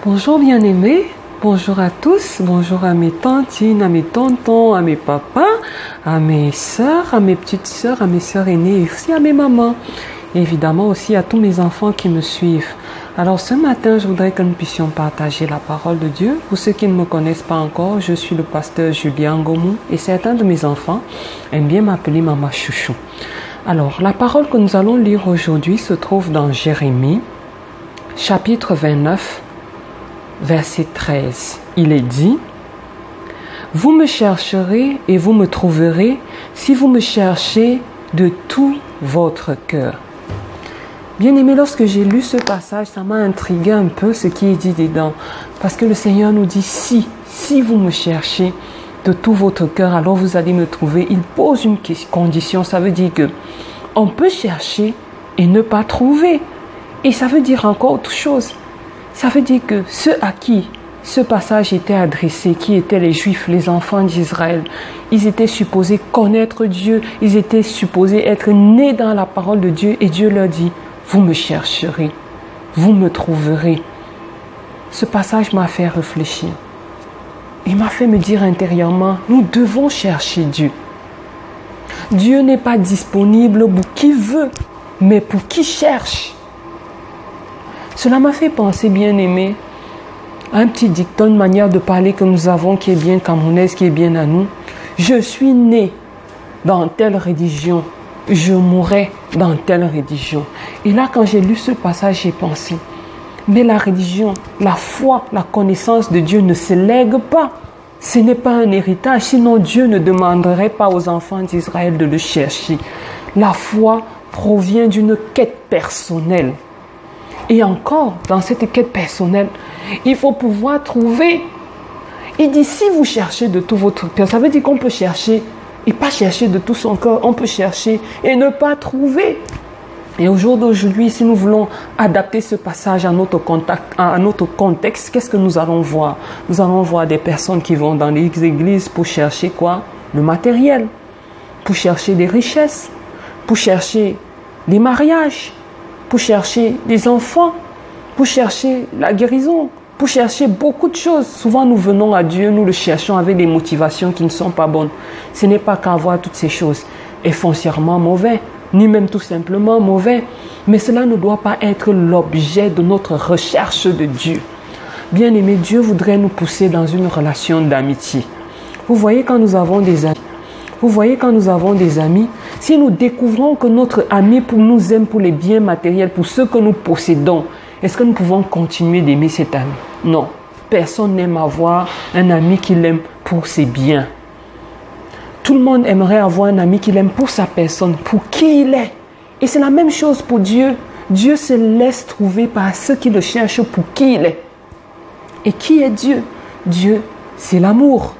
Bonjour bien-aimés, bonjour à tous, bonjour à mes tantines, à mes tontons, à mes papas, à mes sœurs, à mes petites sœurs, à mes sœurs aînées et aussi à mes mamans. Et évidemment aussi à tous mes enfants qui me suivent. Alors ce matin, je voudrais que nous puissions partager la parole de Dieu. Pour ceux qui ne me connaissent pas encore, je suis le pasteur Julien Ngomou et certains de mes enfants aiment bien m'appeler Maman Chouchou. Alors la parole que nous allons lire aujourd'hui se trouve dans Jérémie, chapitre 29, verset 13. Il est dit: « Vous me chercherez et vous me trouverez si vous me cherchez de tout votre cœur. » Bien-aimé, lorsque j'ai lu ce passage, ça m'a intrigué un peu ce qui est dit dedans. Parce que le Seigneur nous dit, si vous me cherchez de tout votre cœur, alors vous allez me trouver. Il pose une condition, ça veut dire que on peut chercher et ne pas trouver. Et ça veut dire encore autre chose. Ça veut dire que ceux à qui ce passage était adressé, qui étaient les Juifs, les enfants d'Israël, ils étaient supposés connaître Dieu, ils étaient supposés être nés dans la parole de Dieu, et Dieu leur dit: vous me chercherez, vous me trouverez. Ce passage m'a fait réfléchir. Il m'a fait me dire intérieurement, nous devons chercher Dieu. Dieu n'est pas disponible pour qui veut, mais pour qui cherche. Cela m'a fait penser, bien-aimé, à un petit dicton, une manière de parler que nous avons qui est bien camerounaise, qui est bien à nous. Je suis né dans telle religion, je mourrai dans telle religion. Et là, quand j'ai lu ce passage, j'ai pensé, mais la religion, la foi, la connaissance de Dieu ne se lègue pas. Ce n'est pas un héritage, sinon Dieu ne demanderait pas aux enfants d'Israël de le chercher. La foi provient d'une quête personnelle. Et encore, dans cette quête personnelle, il faut pouvoir trouver. Il dit, si vous cherchez de tout votre cœur, ça veut dire qu'on peut chercher et pas chercher de tout son cœur. On peut chercher et ne pas trouver. Et au jour d'aujourd'hui, si nous voulons adapter ce passage à notre contexte, qu'est-ce que nous allons voir? Nous allons voir des personnes qui vont dans les églises pour chercher quoi? Le matériel, pour chercher des richesses, pour chercher des mariages, pour chercher des enfants, pour chercher la guérison, pour chercher beaucoup de choses. Souvent, nous venons à Dieu, nous le cherchons avec des motivations qui ne sont pas bonnes. Ce n'est pas qu'avoir toutes ces choses est foncièrement mauvais, ni même tout simplement mauvais. Mais cela ne doit pas être l'objet de notre recherche de Dieu. Bien-aimé, Dieu voudrait nous pousser dans une relation d'amitié. Vous voyez, quand nous avons des amis, si nous découvrons que notre ami nous aime pour les biens matériels, pour ce que nous possédons, est-ce que nous pouvons continuer d'aimer cet ami? Non. Personne n'aime avoir un ami qui l'aime pour ses biens. Tout le monde aimerait avoir un ami qui l'aime pour sa personne, pour qui il est. Et c'est la même chose pour Dieu. Dieu se laisse trouver par ceux qui le cherchent pour qui il est. Et qui est Dieu? Dieu, c'est l'amour.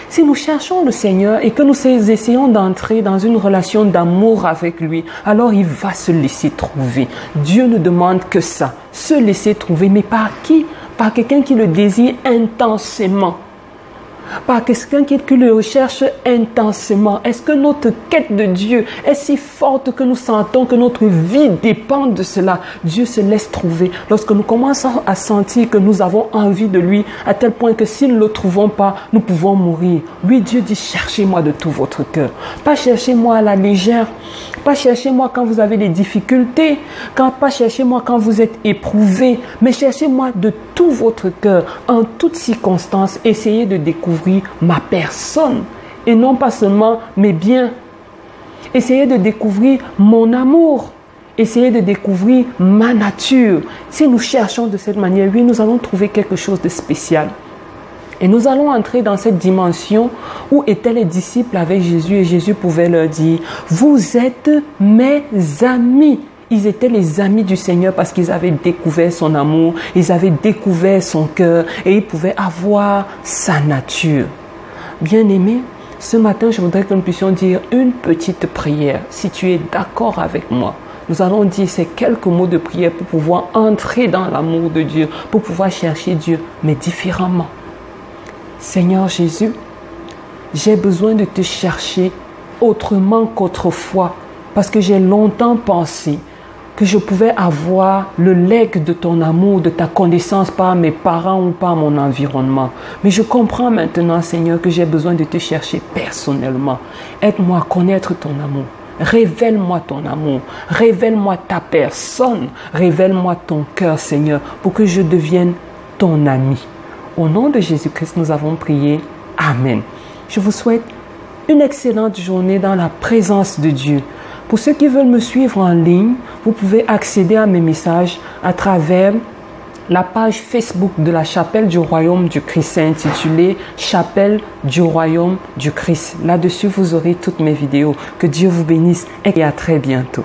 Si nous cherchons le Seigneur et que nous essayons d'entrer dans une relation d'amour avec lui, alors il va se laisser trouver. Dieu ne demande que ça, se laisser trouver. Mais par qui? Par quelqu'un qui le désire intensément. Par quelqu'un qui le recherche intensément. Est-ce que notre quête de Dieu est si forte que nous sentons que notre vie dépend de cela? Dieu se laisse trouver. Lorsque nous commençons à sentir que nous avons envie de lui, à tel point que si nous ne le trouvons pas, nous pouvons mourir. Oui, Dieu dit, cherchez-moi de tout votre cœur. Pas cherchez-moi à la légère. Pas cherchez-moi quand vous avez des difficultés. Pas cherchez-moi quand vous êtes éprouvé. Mais cherchez-moi de tout votre cœur. En toutes circonstances, essayez de découvrir ma personne et non pas seulement mes biens. Essayez de découvrir mon amour. Essayez de découvrir ma nature. Si nous cherchons de cette manière, oui, nous allons trouver quelque chose de spécial. Et nous allons entrer dans cette dimension où étaient les disciples avec Jésus et Jésus pouvait leur dire, vous êtes mes amis. Ils étaient les amis du Seigneur parce qu'ils avaient découvert son amour, ils avaient découvert son cœur et ils pouvaient avoir sa nature. Bien-aimé, ce matin, je voudrais que nous puissions dire une petite prière. Si tu es d'accord avec moi, nous allons dire ces quelques mots de prière pour pouvoir entrer dans l'amour de Dieu, pour pouvoir chercher Dieu, mais différemment. Seigneur Jésus, j'ai besoin de te chercher autrement qu'autrefois parce que j'ai longtemps pensé que je pouvais avoir le legs de ton amour, de ta connaissance par mes parents ou par mon environnement. Mais je comprends maintenant, Seigneur, que j'ai besoin de te chercher personnellement. Aide-moi à connaître ton amour. Révèle-moi ton amour. Révèle-moi ta personne. Révèle-moi ton cœur, Seigneur, pour que je devienne ton ami. Au nom de Jésus-Christ, nous avons prié. Amen. Je vous souhaite une excellente journée dans la présence de Dieu. Pour ceux qui veulent me suivre en ligne, vous pouvez accéder à mes messages à travers la page Facebook de la Chapelle du Royaume du Christ, intitulée Chapelle du Royaume du Christ. Là-dessus, vous aurez toutes mes vidéos. Que Dieu vous bénisse et à très bientôt.